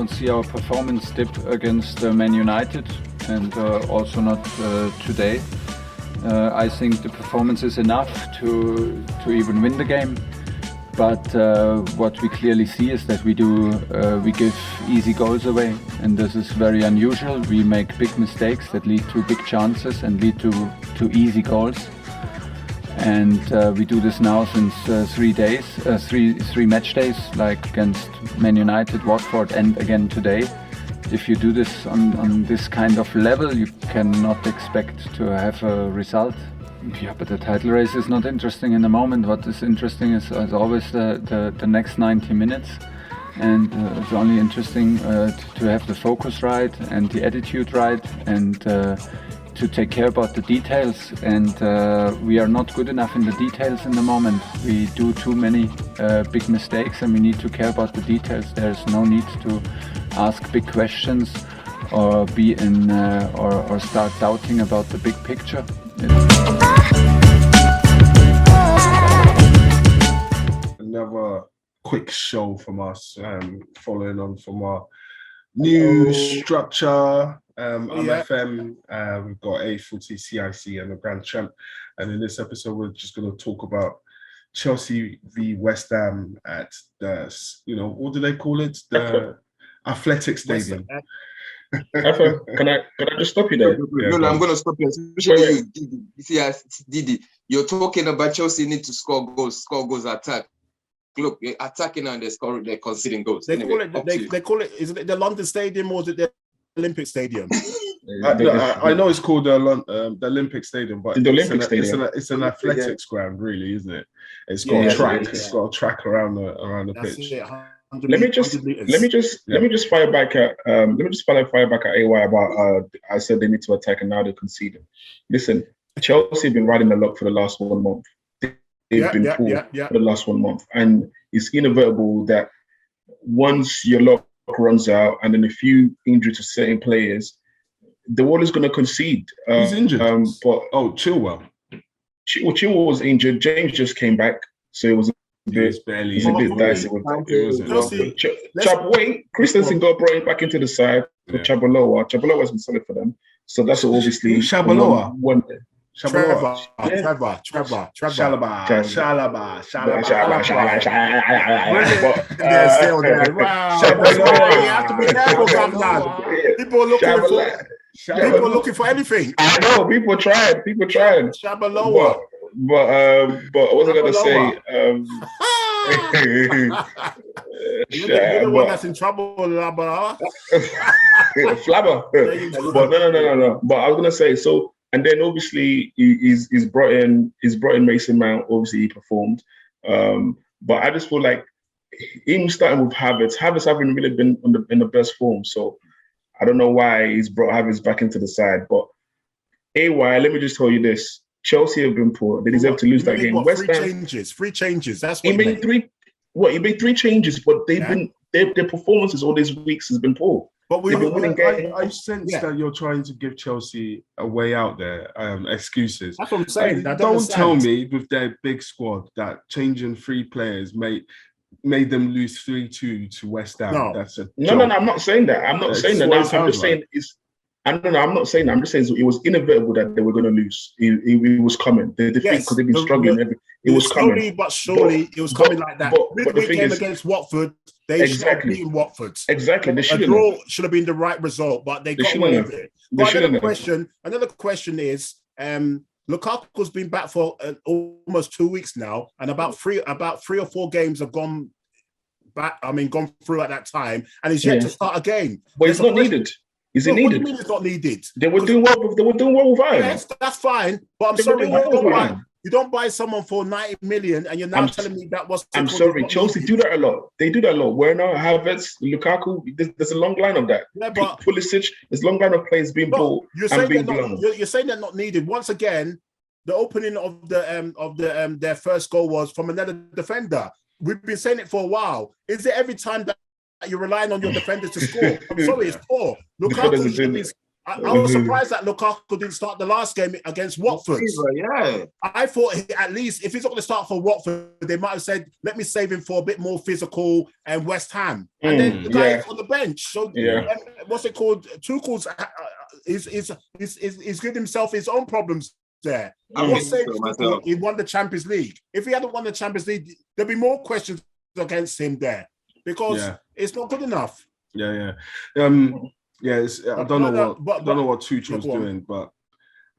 don't see our performance dip against Man United, and also not today. I think the performance is enough to even win the game. But what we clearly see is that we give easy goals away, and this is very unusual. We make big mistakes that lead to big chances and lead to easy goals. And we do this now since 3 days, three match days, like against Man United, Watford, and again today. If you do this on this kind of level, you cannot expect to have a result. Yeah, but the title race is not interesting in the moment. What is interesting is as always the next 90 minutes. And it's only interesting to have the focus right and the attitude right, and to take care about the details. And we are not good enough in the details in the moment. We do too many big mistakes, and we need to care about the details. There's no need to ask big questions or be in or start doubting about the big picture. Another quick show from us, following on from our new structure. I'm FM, we've got A40, CIC, and the Grand Champ. And in this episode, we're just going to talk about Chelsea v West Ham at the, what do they call it? The Athletic Stadium. Can I just stop you there? No, I'm going to stop you. Especially you, Didi. You see, Didi, you're talking about Chelsea need to score goals, attack. Look, they're attacking and they're conceding goals. They call it. Is it the London Stadium or is it the Olympic Stadium? I know it's called the Olympic Stadium, but it's an athletics ground, really, isn't it? It's got a track. It's got a track around the pitch. Let me just fire back at AY about I said they need to attack and now they're conceding. Listen, Chelsea have been riding the luck for the last 1 month. They've been poor for the last 1 month, and it's inevitable that once your luck runs out and then a few injuries to certain players, the world is going to concede. Who's injured? Chilwell. Chilwell was injured. James just came back, so it was a bit dicey. Christensen got brought back into the side for Chabaloa. Chabaloa has been solid for them, so that's obviously Chabaloa. Trevor. You have to be careful, Gamlan. People are looking for anything. I know, people trying. Shabaloa. But what was I going to say? You're the one that's in trouble, Flabber. But no. But I was going to say, so, and then obviously he's brought in Mason Mount. Obviously he performed, but I just feel like him starting with Havertz haven't really been in the best form. So I don't know why he's brought Havertz back into the side. But AY, let me just tell you this: Chelsea have been poor. They deserve to lose that game. West Ham, three changes. That's what he made. He made 3 changes, but their performances all these weeks has been poor. But I sense that you're trying to give Chelsea a way out there, excuses. That's what I'm saying. Don't tell me with their big squad that changing 3 players made them lose 3-2 to West Ham. No, I'm not saying that. I'm not saying that. I'm just saying it's. I'm not saying that. I'm just saying it was inevitable that they were going to lose. It was coming. The defeat, because they've been struggling. It was coming. Slowly but surely, it was coming like that. But the thing is, against Watford, they should have beaten Watford. Exactly. A draw should have been the right result, but they got away with it. But another question is, Lukaku's been back for almost 2 weeks now, and about three or 4 games have gone back. Gone through at that time, and he's yet to start again. But it's not needed. Is it needed? What do you mean it's not needed? They were doing well with Iron. Yes, that's fine. But I'm sorry, you don't buy someone for 90 million, and you're now telling me that was. I'm sorry, Chelsea do that a lot. They do that a lot. Werner, Havertz, Lukaku. There's a long line of that. Yeah, but Pulisic. There's a long line of players being bought and being blown. You're saying they're not needed. Once again, the opening of their first goal was from another defender. We've been saying it for a while. Is it every time that you're relying on your defenders to score? I'm sorry, it's poor. I was surprised that Lukaku didn't start the last game against Watford. Yeah. I thought at least if he's not going to start for Watford, they might have said, let me save him for a bit more physical and West Ham. And then the guy's on the bench. So what's it called? Tuchel's he's given himself his own problems there. I was saying he won the Champions League. If he hadn't won the Champions League, there'd be more questions against him there because it's not good enough. I don't know what Tuchel's doing, but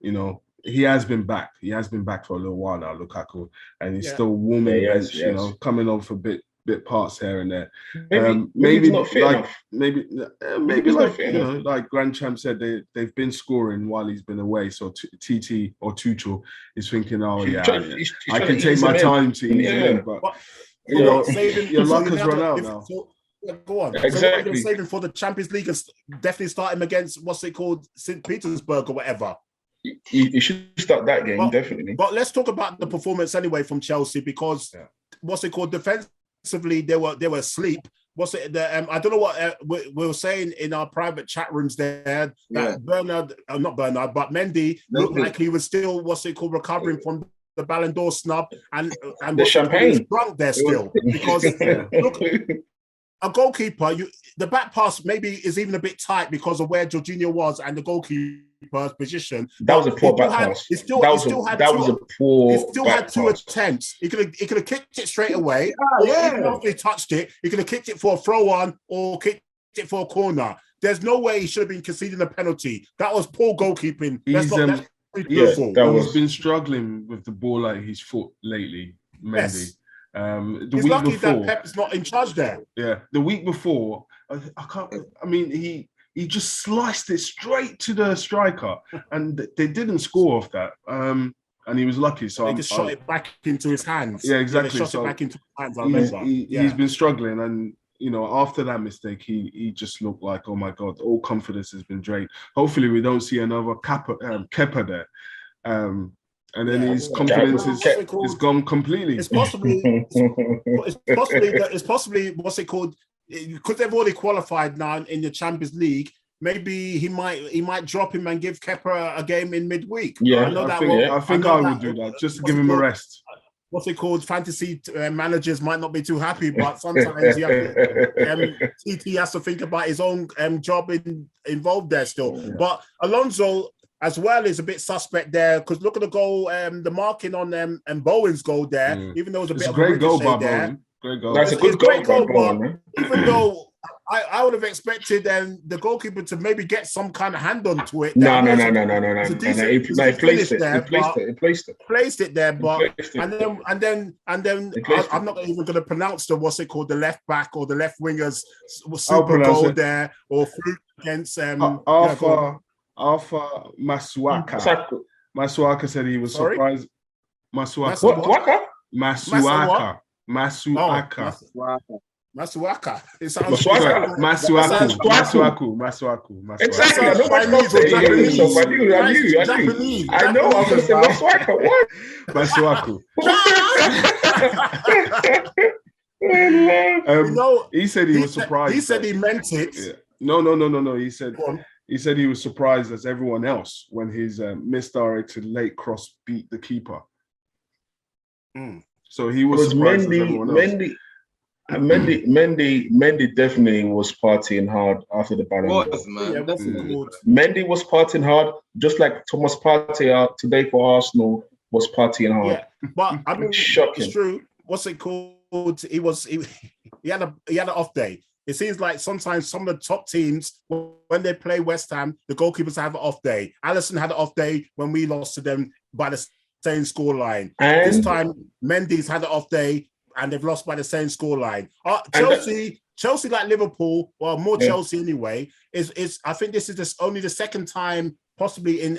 you know, he has been back. He has been back for a little while now, Lukaku, and he's still warming the bench. You know, coming on for bit parts here and there. Maybe not fit enough. Maybe like you know, like Grand Champ said, they've been scoring while he's been away. So TT or Tuchel is thinking, I can take my time to ease him in, but you know, your luck has run out now. Go on. Exactly. So what you're saving for the Champions League and definitely start him against St. Petersburg or whatever. You should start that game, definitely. But let's talk about the performance anyway from Chelsea because defensively they were asleep. I don't know what we were saying in our private chat rooms there that but Mendy looked like he was still recovering from the Ballon d'Or snub and the champagne. He was drunk there still because look. A goalkeeper, the back pass maybe is even a bit tight because of where Jorginho was and the goalkeeper's position. That was a poor back pass. He still had two attempts. He could have kicked it straight away. Even after he touched it, he could have kicked it for a throw on or kicked it for a corner. There's no way he should have been conceding a penalty. That was poor goalkeeping. He's been struggling with the ball at his foot lately, Mendy. Yes. He's lucky that Pep's not in charge there. Yeah, the week before, he just sliced it straight to the striker, and they didn't score off that. And he was lucky. So they just shot it back into his hands. Yeah, exactly. They shot it back into his hands. I remember. He's been struggling, and you know, after that mistake, he just looked like, oh my God, all confidence has been drained. Hopefully, we don't see another Kepa there. And then his confidence is gone completely. It's possibly what's it called? Because they've already qualified now in the Champions League. Maybe he might drop him and give Kepa a game in midweek. Yeah, I think I would do that just to give him a rest. What's it called? Fantasy managers might not be too happy, but sometimes TT has to think about his own job involved there still. Yeah. But Alonso as well is a bit suspect there because look at the goal, the marking on them and Bowen's goal there. Even though it was a bit of a great goal by Bowen. Great goal. That's a good goal, but even though I would have expected the goalkeeper to maybe get some kind of hand onto it. No. He placed it there, but and then I'm not even going to pronounce the left back or the left winger's super goal there or fluke against Alpha Masuaka. Masuaka said he was surprised. Masuaka. It's Masuaku. Exactly. I know. I was going to say Masuaka. What? Masuaku. He said he was surprised. He said he meant it. Yeah. No. He said he was surprised as everyone else when his misdirected late cross beat the keeper. So he was surprised as everyone else. Mendy definitely was partying hard after the Ballon d'Or. Mendy was partying hard, just like Thomas Partey today for Arsenal was partying hard. Yeah, but I mean, it's true. What's it called? He had an off day. It seems like sometimes some of the top teams, when they play West Ham, the goalkeepers have an off day. Alisson had an off day when we lost to them by the same scoreline. This time, Mendy's had an off day and they've lost by the same scoreline. Chelsea, like Liverpool, well, more Chelsea anyway. I think this is only the second time, possibly in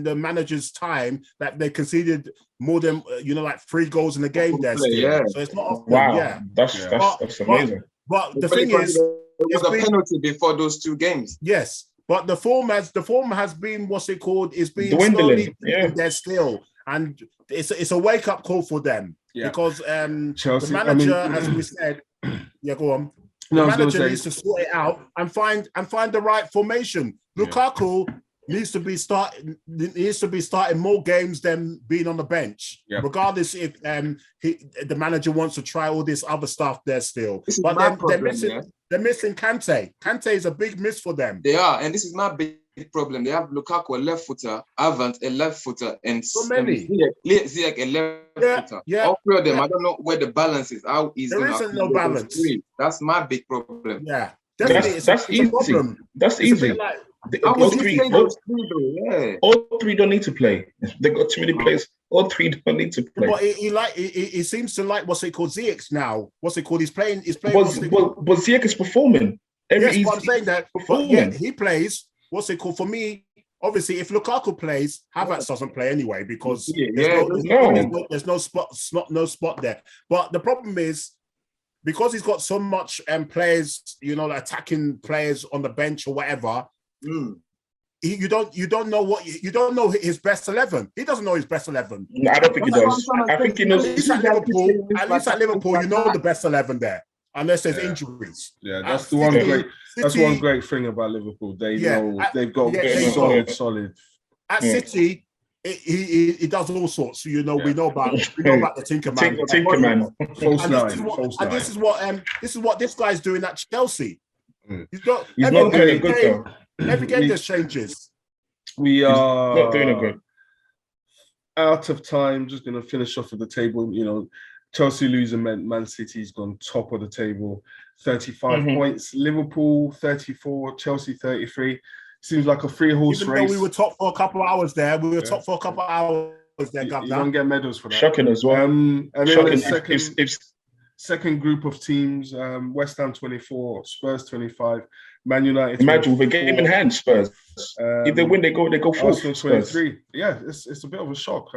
the manager's time, that they conceded more than like 3 goals in a game there. Still. Yeah. So it's not often. Wow, yeah. That's amazing. But the thing is, there was a penalty before those 2 games. Yes, but the form has been what's it called? It's been dwindling. There still, and it's a wake up call for them because Chelsea, the manager, as we said, go on. The manager needs to sort it out and find the right formation. Lukaku needs to be starting more games than being on the bench, regardless if the manager wants to try all this other stuff there still. But they're missing Kante. Kante is a big miss for them. They are, and this is my big problem. They have Lukaku, a left footer, Avant, a left footer, and Ziyech, a left footer. Yeah. All three of them, I don't know where the balance is. How is there isn't no balance. That's my big problem. Yeah, definitely. That's easy. That's easy. All three don't need to play. They've got too many players. All three don't need to play. But he seems to like what's it called, Ziyech now. What's it called? He's playing. But Ziyech is performing. Yes, but I'm saying that. But yeah, he plays. What's it called? For me, obviously, if Lukaku plays, Havertz doesn't play anyway because there's no spot there. But the problem is, because he's got so much players, attacking players on the bench or whatever. You don't know his best 11. He doesn't know his best 11. No, I don't think he does. I think he knows. At least at Liverpool, you know the best 11 there, unless there's injuries. Yeah, that's the one great. That's one great thing about Liverpool. They know they've got solid. At City, he does all sorts. We know about the Tinkerman. False nine. This is what this guy's doing at Chelsea. He's not doing good though. Every game just changes. We are not doing it good. Out of time. Just going to finish off with the table. Chelsea losing Man City's gone top of the table, 35 points. Liverpool 34, Chelsea 33. Seems like a three-horse race. Even though we were top for a couple of hours there, You don't get medals for that. Shocking as well. And then second group of teams, West Ham 24, Spurs 25, Man United. Imagine with a game in hand, Spurs. If they win, they go fourth. Arsenal 23. Yeah, it's a bit of a shock.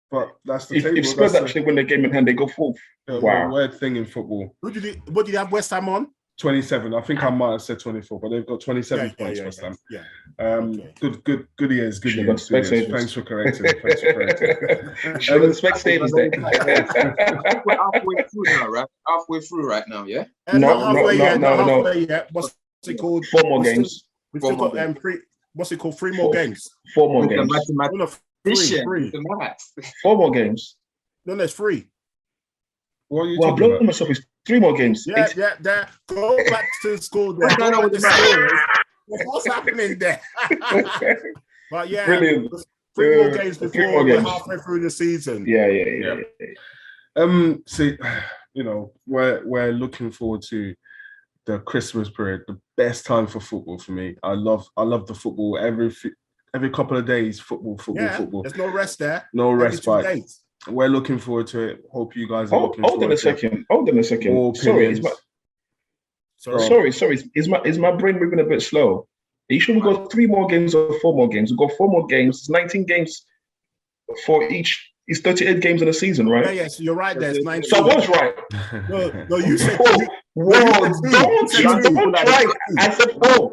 But that's the table. If Spurs actually win the game in hand, they go fourth. Wow. Weird thing in football. What did you have West Ham on? 27. I think I might have said 24, but they've got 27 points West Ham. Good ears. Thanks for correcting. Show the spectators there. We're halfway through now, right? Halfway through right now, yeah? No. What's it called? 4 more games. We've still got what's it called? 3 more games. 4 more games. Three. 4 more games. No, there's 3. What are you talking about? Myself is 3 more games. Yeah. Go back to school. What's happening there? But yeah, brilliant. 3 more games before we're halfway through the season. Yeah. See, we're looking forward to the Christmas period, the best time for football for me. I love the football. Every couple of days, football. There's no rest there. No rest, but we're looking forward to it. Hope you guys are looking forward to it. Hold on a second. Sorry. Is my brain moving a bit slow? Are you sure we got 3 more games or 4 more games? We've got 4 more games. It's 19 games for each. It's 38 games in a season, right? Yeah, so you're right. There's 19. So I was right. No, you said. Don't try. I said 4.